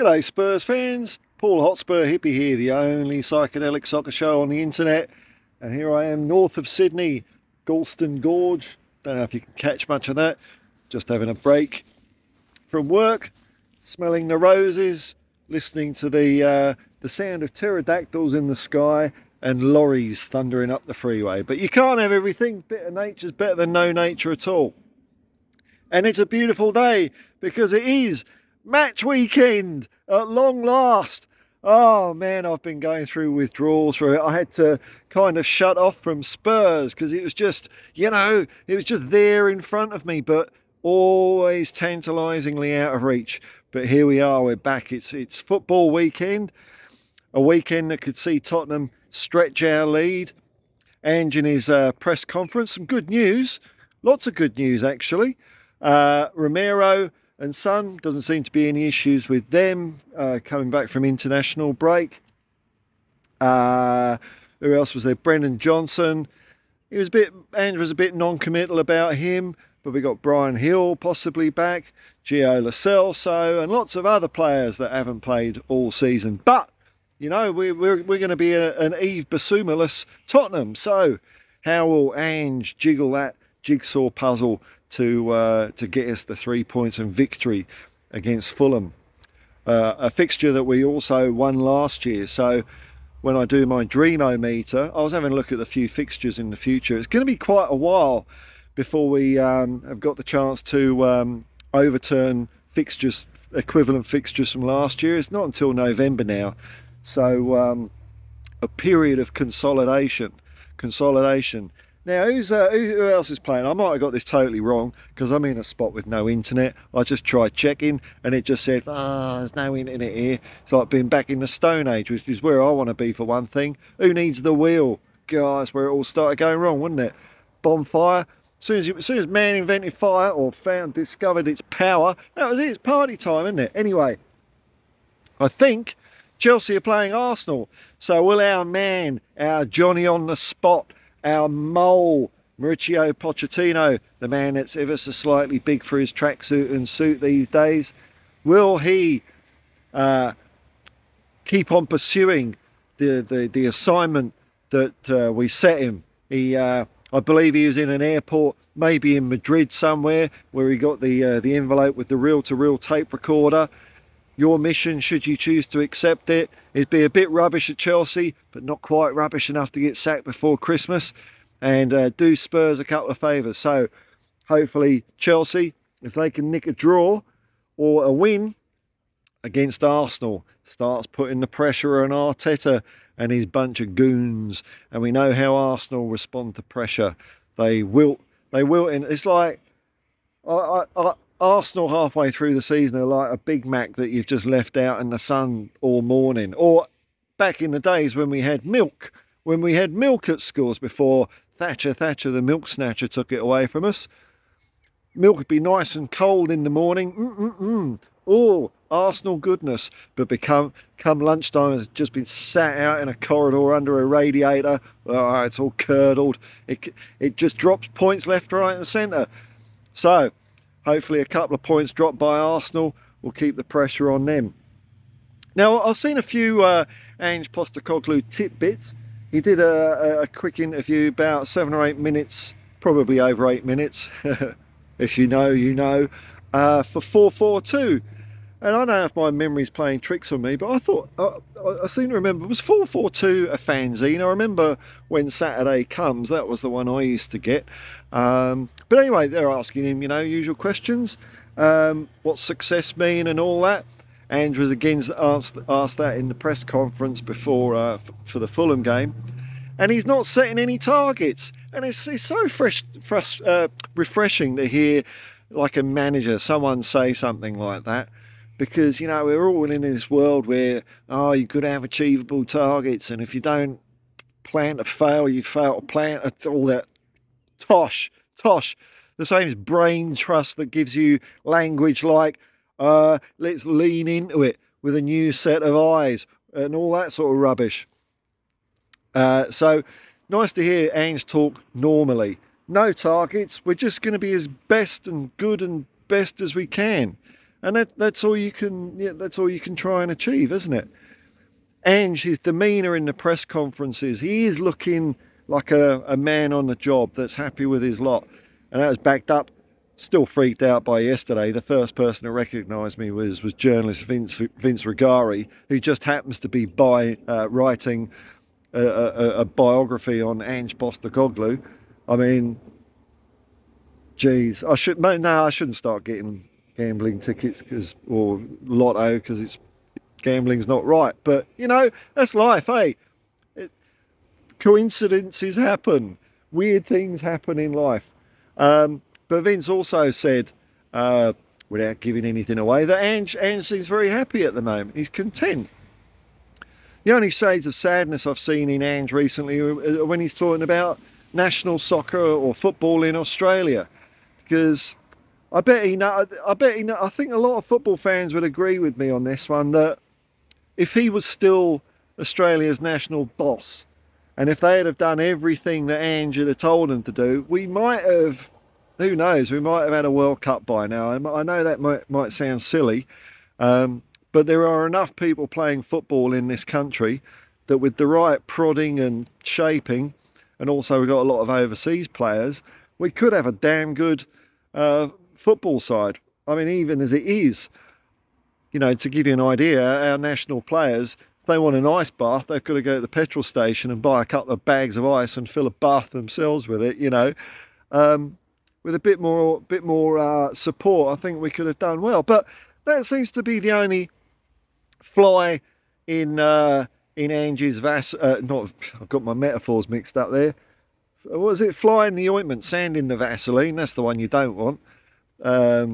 G'day Spurs fans, Paul Hotspur hippie here, the only psychedelic soccer show on the internet. And here I am north of Sydney, Galston Gorge. Don't know if you can catch much of that. Just having a break from work, smelling the roses, listening to the sound of pterodactyls in the sky and lorries thundering up the freeway. But you can't have everything. Bit of nature's better than no nature at all. And it's a beautiful day because it is match weekend at long last. Oh man, I've been going through withdrawals through it. I had to kind of shut off from Spurs because it was just, you know, it was just there in front of me, but always tantalisingly out of reach. But here we are, we're back. It's football weekend, a weekend that could see Tottenham stretch our lead. Ange in his press conference, some good news, lots of good news actually. Romero and Son, doesn't seem to be any issues with them coming back from international break. Who else was there? Brennan Johnson. Ange was a bit non-committal about him, but we got Brian Hill possibly back, Gio Lo Celso, and lots of other players that haven't played all season. But you know, we're going to be an Yves Bissouma-less Tottenham. So how will Ange jiggle that jigsaw puzzle to get us the 3 points and victory against Fulham, a fixture that we also won last year? So when I do my Dreamo-meter, I was having a look at a few fixtures in the future. It's going to be quite a while before we have got the chance to overturn fixtures, equivalent fixtures from last year. It's not until November now, so a period of consolidation. Now, who else is playing? I might have got this totally wrong because I'm in a spot with no internet. I just tried checking and it just said, there's no internet here. It's like being back in the Stone Age, which is where I want to be for one thing. Who needs the wheel? Guys, where it all started going wrong, wasn't it? Bonfire. As soon as man invented fire or discovered its power, that was it. It's party time, isn't it? Anyway, I think Chelsea are playing Arsenal. So will our man, our Johnny on the spot, our mole, Mauricio Pochettino, the man that's ever so slightly big for his tracksuit and suit these days, will he keep on pursuing the assignment that we set him? I believe he was in an airport, maybe in Madrid somewhere, where he got the envelope with the reel-to-reel tape recorder. Your mission, should you choose to accept it, is be a bit rubbish at Chelsea, but not quite rubbish enough to get sacked before Christmas, and do Spurs a couple of favours. So hopefully Chelsea, if they can nick a draw or a win against Arsenal, starts putting the pressure on Arteta and his bunch of goons. And we know how Arsenal respond to pressure. They wilt, and it's like Arsenal halfway through the season are like a Big Mac that you've just left out in the sun all morning. Or back in the days when we had milk at schools before Thatcher the milk snatcher took it away from us. Milk would be nice and cold in the morning. Oh, Arsenal goodness. But come lunchtime, it's just been sat out in a corridor under a radiator. Oh, it's all curdled. It just drops points left, right and centre. So hopefully a couple of points dropped by Arsenal will keep the pressure on them. Now, I've seen a few Ange Postecoglou tidbits. He did a quick interview, about 7 or 8 minutes, probably over 8 minutes, if you know, you know, for 4-4-2. And I don't know if my memory's playing tricks on me, but I thought, I seem to remember, was 4-4-2 a fanzine? I remember when Saturday comes, that was the one I used to get. But anyway, they're asking him, you know, usual questions. What's success mean and all that? Ange was again asked that in the press conference before for the Fulham game. And he's not setting any targets. And it's so refreshing to hear, like a manager, someone say something like that. Because, you know, we're all in this world where, you've got to have achievable targets, and if you don't plan to fail, you fail to plan, all that tosh. The same as brain trust that gives you language like, let's lean into it with a new set of eyes, and all that sort of rubbish. So, nice to hear Ange talk normally. No targets, we're just going to be as best and good and best as we can. and that's all you can. Yeah, that's all you can try and achieve, isn't it? Ange, his demeanour in the press conferences, he is looking like a man on the job that's happy with his lot, and that was backed up. Still freaked out by yesterday. The first person to recognise me was journalist Vince Rigari, who just happens to be writing a biography on Ange Postecoglou. I mean, geez, I shouldn't start getting gambling tickets or lotto, because gambling's not right. But you know, that's life, eh? Coincidences happen, weird things happen in life. But Vince also said, without giving anything away, that Ange seems very happy at the moment. He's content. The only shades of sadness I've seen in Ange recently are when he's talking about national soccer or football in Australia, because I think a lot of football fans would agree with me on this one, that if he was still Australia's national boss, and if they had done everything that Ange had told them to do, we might have, who knows, we might have had a World Cup by now. I know that might sound silly, but there are enough people playing football in this country that with the right prodding and shaping, and also we've got a lot of overseas players, we could have a damn good football side. I mean, even as it is, you know, to give you an idea, our national players, if they want an ice bath, they've got to go to the petrol station and buy a couple of bags of ice and fill a bath themselves with it, you know. With a bit more support, I think we could have done well. But that seems to be the only fly in Ange's I've got my metaphors mixed up there. What was it? Fly in the ointment, sand in the Vaseline. That's the one you don't want. I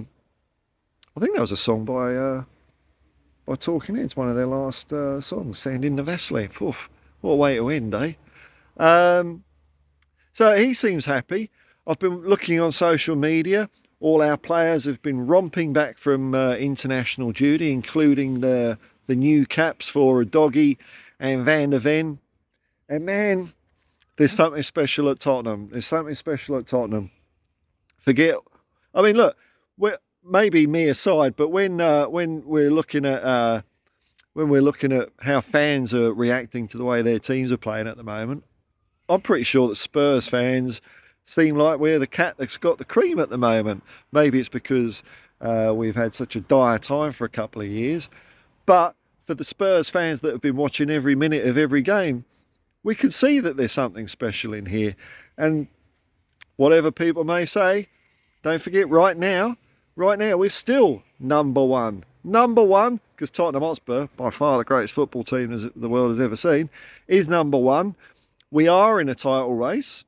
think that was a song by Talking Heads, one of their last songs, Sand in the Vaseline. Oof, what a way to end, eh? So he seems happy. I've been looking on social media. All our players have been romping back from international duty, including the new caps for Doggy and Van der Ven. And man, there's something special at Tottenham. There's something special at Tottenham. I mean, look, maybe me aside, but when we're looking at how fans are reacting to the way their teams are playing at the moment, I'm pretty sure that Spurs fans seem like we're the cat that's got the cream at the moment. Maybe it's because we've had such a dire time for a couple of years, but for the Spurs fans that have been watching every minute of every game, we can see that there's something special in here. And whatever people may say, don't forget, right now we're still number one, because Tottenham Hotspur, by far the greatest football team the world has ever seen, is number one. We are in a title race.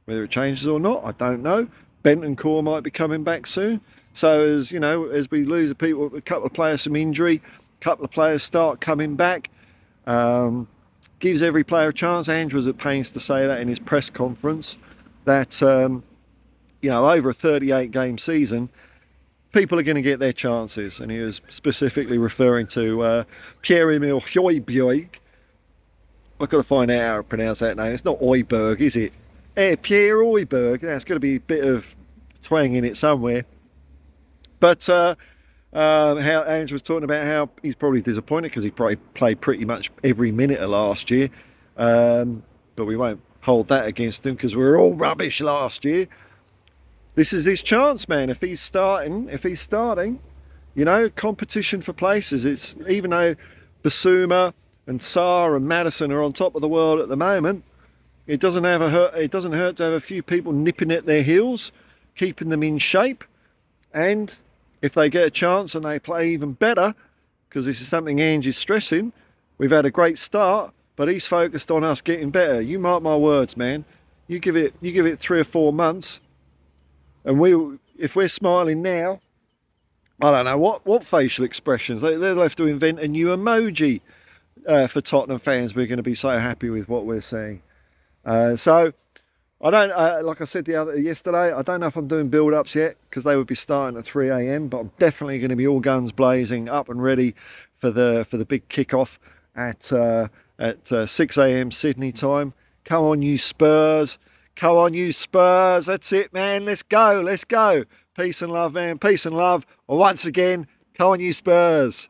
Whether it changes or not, I don't know. Bentancur might be coming back soon. So as you know, as we lose a couple of players from injury, a couple of players start coming back, gives every player a chance. Ange was at pains to say that in his press conference, that you know, over a 38-game season, people are going to get their chances, and he was specifically referring to Pierre-Emile Højbjerg. I've got to find out how to pronounce that name. It's not Højbjerg, is it? Pierre Højbjerg. That's got to be a bit of twang in it somewhere. But how Ange was talking about how he's probably disappointed because he probably played pretty much every minute of last year. But we won't hold that against him because we were all rubbish last year. This is his chance, man. If he's starting, you know, competition for places. It's, even though Basuma and Sarr and Maddison are on top of the world at the moment, it doesn't hurt to have a few people nipping at their heels, keeping them in shape. And if they get a chance and they play even better, because this is something Ange is stressing, we've had a great start, but he's focused on us getting better. You mark my words, man. You give it 3 or 4 months, and if we're smiling now, I don't know what facial expressions. They'll have to invent a new emoji for Tottenham fans. We're going to be so happy with what we're seeing. So I don't, like I said yesterday, I don't know if I'm doing build-ups yet because they would be starting at 3 AM, but I'm definitely going to be all guns blazing, up and ready for the big kickoff at 6 AM Sydney time. Come on, you Spurs! Come on, you Spurs! That's it, man. Let's go! Let's go! Peace and love, man. Peace and love. Once again, Come on, you Spurs.